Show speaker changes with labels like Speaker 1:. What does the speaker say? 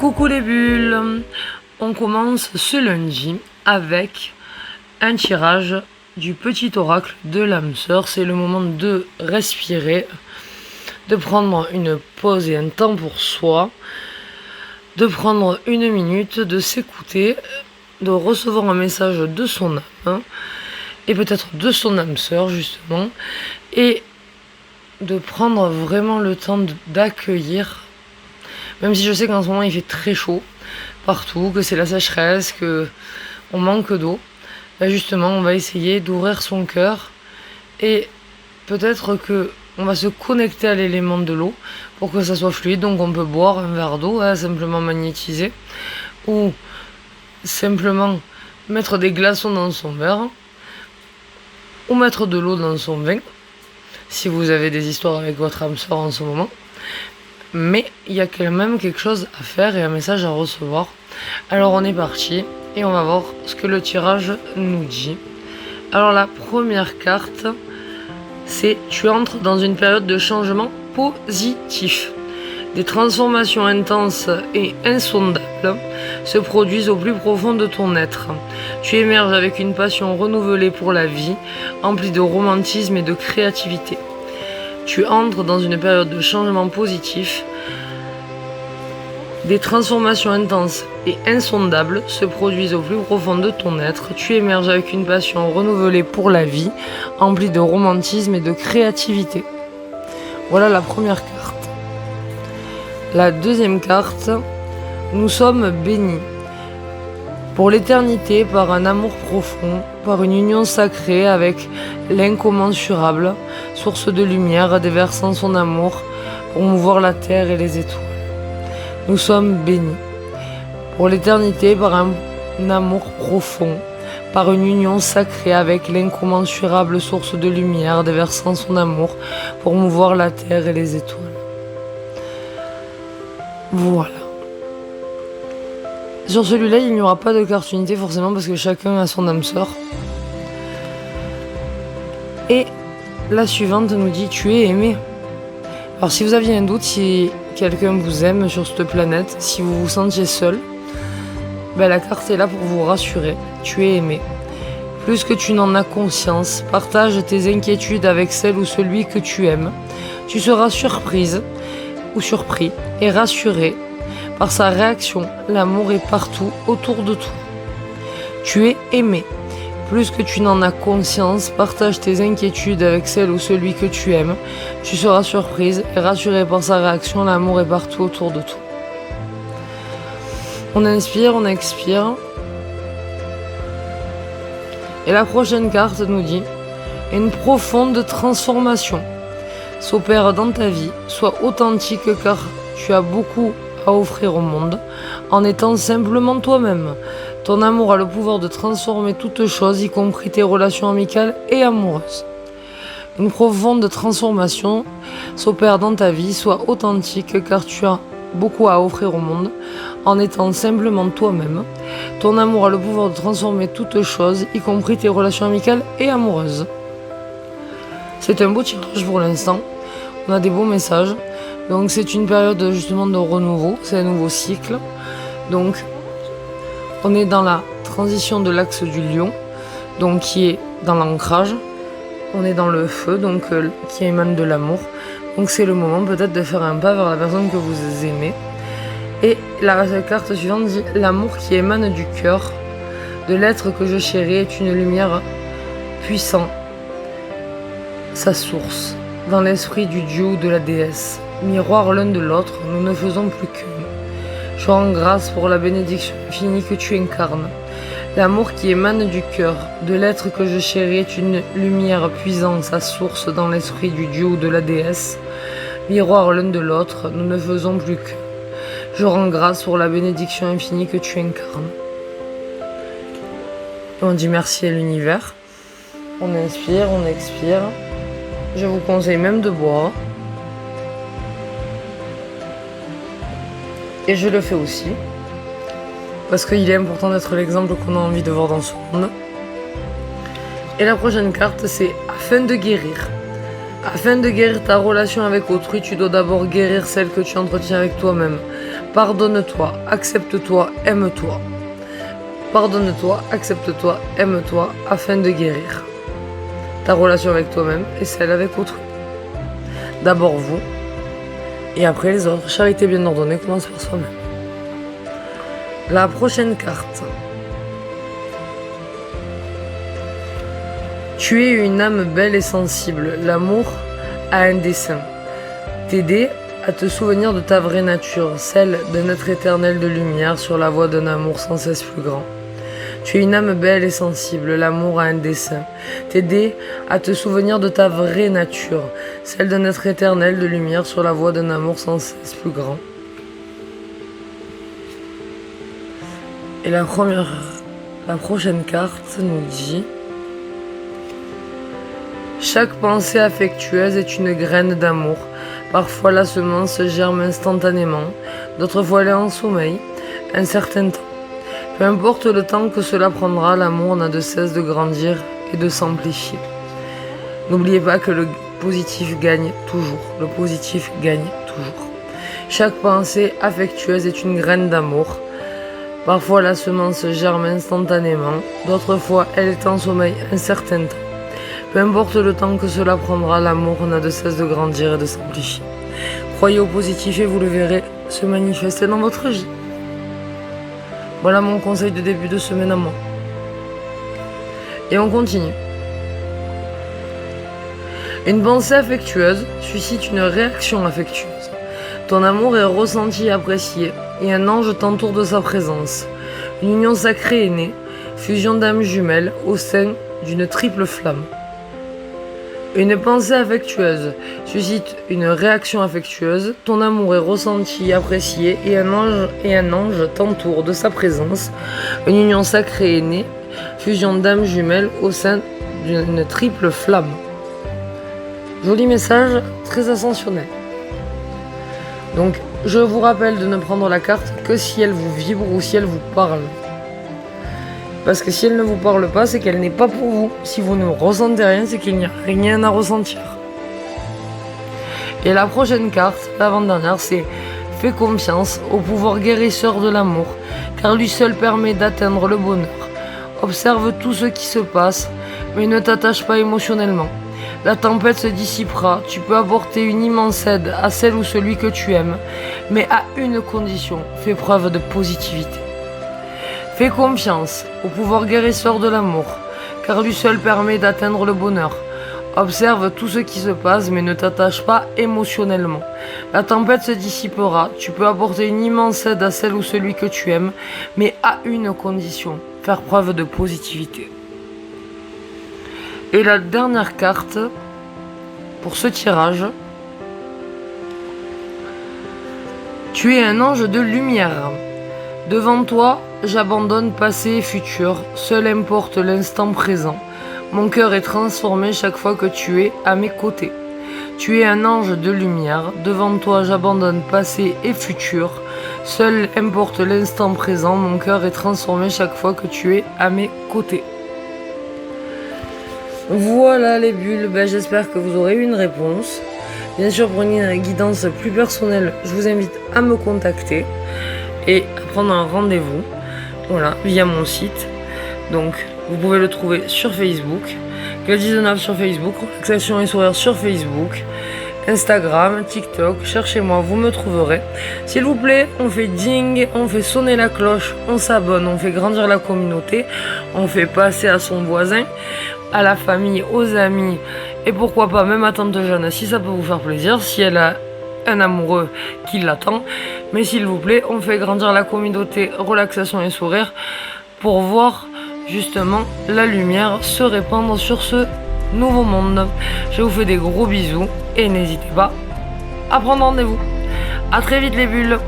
Speaker 1: Coucou les bulles, on commence ce lundi avec un tirage du petit oracle de l'âme sœur. C'est le moment de respirer, de prendre une pause et un temps pour soi, de prendre une minute, de s'écouter, de recevoir un message de son âme, et peut-être de son âme sœur justement, et de prendre vraiment le temps d'accueillir. Même si je sais qu'en ce moment il fait très chaud partout, que c'est la sécheresse, que on manque d'eau, justement on va essayer d'ouvrir son cœur et peut-être que on va se connecter à l'élément de l'eau pour que ça soit fluide. Donc on peut boire un verre d'eau, simplement magnétiser, ou simplement mettre des glaçons dans son verre, ou mettre de l'eau dans son vin, si vous avez des histoires avec votre âme sœur en ce moment. Mais il y a quand même quelque chose à faire et un message à recevoir. Alors on est parti et on va voir ce que le tirage nous dit. Alors la première carte, c'est tu entres dans une période de changement positif. Des transformations intenses et insondables se produisent au plus profond de ton être. Tu émerges avec une passion renouvelée pour la vie, emplie de romantisme et de créativité. Tu entres dans une période de changement positif. Des transformations intenses et insondables se produisent au plus profond de ton être. Tu émerges avec une passion renouvelée pour la vie, emplie de romantisme et de créativité. Voilà la première carte. La deuxième carte, nous sommes bénis. Pour l'éternité, par un amour profond, par une union sacrée avec l'incommensurable, source de lumière déversant son amour pour mouvoir la terre et les étoiles. Nous sommes bénis. Pour l'éternité, par un amour profond, par une union sacrée avec l'incommensurable source de lumière déversant son amour pour mouvoir la terre et les étoiles. Voilà. Sur celui-là, il n'y aura pas de carte unité forcément parce que chacun a son âme sœur. Et la suivante nous dit tu es aimé. Alors si vous aviez un doute, si quelqu'un vous aime sur cette planète, si vous vous sentiez seul, la carte est là pour vous rassurer. Tu es aimé. Plus que tu n'en as conscience, partage tes inquiétudes avec celle ou celui que tu aimes. Tu seras surprise ou surpris et rassuré. Par sa réaction, l'amour est partout autour de toi. Tu es aimé. Plus que tu n'en as conscience, partage tes inquiétudes avec celle ou celui que tu aimes. Tu seras surprise et rassuré par sa réaction, l'amour est partout autour de toi. On inspire, on expire. Et la prochaine carte nous dit « Une profonde transformation s'opère dans ta vie. Sois authentique car tu as beaucoup à offrir au monde, en étant simplement toi-même. Ton amour a le pouvoir de transformer toutes choses, y compris tes relations amicales et amoureuses. Une profonde transformation s'opère dans ta vie, sois authentique car tu as beaucoup à offrir au monde, en étant simplement toi-même. Ton amour a le pouvoir de transformer toutes choses, y compris tes relations amicales et amoureuses. » C'est un beau tirage pour l'instant, on a des beaux messages. Donc c'est une période justement de renouveau, c'est un nouveau cycle. Donc on est dans la transition de l'axe du lion, donc qui est dans l'ancrage. On est dans le feu, donc qui émane de l'amour. Donc c'est le moment peut-être de faire un pas vers la personne que vous aimez. Et la carte suivante dit « L'amour qui émane du cœur, de l'être que je chéris est une lumière puissante, sa source, dans l'esprit du dieu ou de la déesse. Miroir l'un de l'autre, nous ne faisons plus qu'une. Je rends grâce pour la bénédiction infinie que tu incarnes. L'amour qui émane du cœur, de l'être que je chéris est une lumière puissante, sa source dans l'esprit du dieu ou de la déesse. Miroir l'un de l'autre, nous ne faisons plus qu'une. Je rends grâce pour la bénédiction infinie que tu incarnes. » Et on dit merci à l'univers. On inspire, on expire. Je vous conseille même de boire. Et je le fais aussi, parce qu'il est important d'être l'exemple qu'on a envie de voir dans ce monde. Et la prochaine carte, c'est « Afin de guérir ». Afin de guérir ta relation avec autrui, tu dois d'abord guérir celle que tu entretiens avec toi-même. Pardonne-toi, accepte-toi, aime-toi. Pardonne-toi, accepte-toi, aime-toi afin de guérir ta relation avec toi-même et celle avec autrui. D'abord vous et après les autres. Charité bien ordonnée commence par soi-même. La prochaine carte. Tu es une âme belle et sensible. L'amour a un dessein. T'aider à te souvenir de ta vraie nature, celle d'un être éternel de lumière sur la voie d'un amour sans cesse plus grand. Tu es une âme belle et sensible, l'amour a un dessein. T'aider à te souvenir de ta vraie nature, celle d'un être éternel de lumière sur la voie d'un amour sans cesse plus grand. Et la prochaine carte nous dit: chaque pensée affectueuse est une graine d'amour. Parfois la semence germe instantanément, d'autres fois elle est en sommeil, un certain temps. Peu importe le temps que cela prendra, l'amour n'a de cesse de grandir et de s'amplifier. N'oubliez pas que le positif gagne toujours. Le positif gagne toujours. Chaque pensée affectueuse est une graine d'amour. Parfois la semence germe instantanément, d'autres fois elle est en sommeil un certain temps. Peu importe le temps que cela prendra, l'amour n'a de cesse de grandir et de s'amplifier. Croyez au positif et vous le verrez se manifester dans votre vie. Voilà mon conseil de début de semaine à moi. Et on continue. Une pensée affectueuse suscite une réaction affectueuse. Ton amour est ressenti et apprécié, et un ange t'entoure de sa présence. Une union sacrée est née, fusion d'âmes jumelles au sein d'une triple flamme. Une pensée affectueuse suscite une réaction affectueuse, ton amour est ressenti et apprécié et un ange t'entoure de sa présence. Une union sacrée est née, fusion d'âmes jumelles au sein d'une triple flamme. Joli message, très ascensionnel. Donc, je vous rappelle de ne prendre la carte que si elle vous vibre ou si elle vous parle. Parce que si elle ne vous parle pas, c'est qu'elle n'est pas pour vous. Si vous ne ressentez rien, c'est qu'il n'y a rien à ressentir. Et la prochaine carte, l'avant-dernière, c'est « Fais confiance au pouvoir guérisseur de l'amour, car lui seul permet d'atteindre le bonheur. Observe tout ce qui se passe, mais ne t'attache pas émotionnellement. La tempête se dissipera, tu peux apporter une immense aide à celle ou celui que tu aimes, mais à une condition, fais preuve de positivité. Fais confiance au pouvoir guérisseur de l'amour, car lui seul permet d'atteindre le bonheur. Observe tout ce qui se passe, mais ne t'attache pas émotionnellement. La tempête se dissipera, tu peux apporter une immense aide à celle ou celui que tu aimes, mais à une condition, faire preuve de positivité. Et la dernière carte pour ce tirage, tu es un ange de lumière. Devant toi, j'abandonne passé et futur, seul importe l'instant présent. Mon cœur est transformé chaque fois que tu es à mes côtés. Tu es un ange de lumière, devant toi j'abandonne passé et futur, seul importe l'instant présent, mon cœur est transformé chaque fois que tu es à mes côtés. Voilà les bulles, j'espère que vous aurez eu une réponse. Bien sûr, pour une guidance plus personnelle, je vous invite à me contacter et à prendre un rendez-vous, voilà, via mon site. Donc, vous pouvez le trouver sur Facebook, Gladys sur Facebook, Relaxation et Sourire sur Facebook, Instagram, TikTok, cherchez-moi, vous me trouverez. S'il vous plaît, on fait ding, on fait sonner la cloche, on s'abonne, on fait grandir la communauté, on fait passer à son voisin, à la famille, aux amis, et pourquoi pas même à tante Jeanne, si ça peut vous faire plaisir, si elle a un amoureux qui l'attend. Mais s'il vous plaît, on fait grandir la communauté Relaxation et Sourire pour voir justement la lumière se répandre sur ce nouveau monde. Je vous fais des gros bisous et n'hésitez pas à prendre rendez-vous. À très vite les bulles.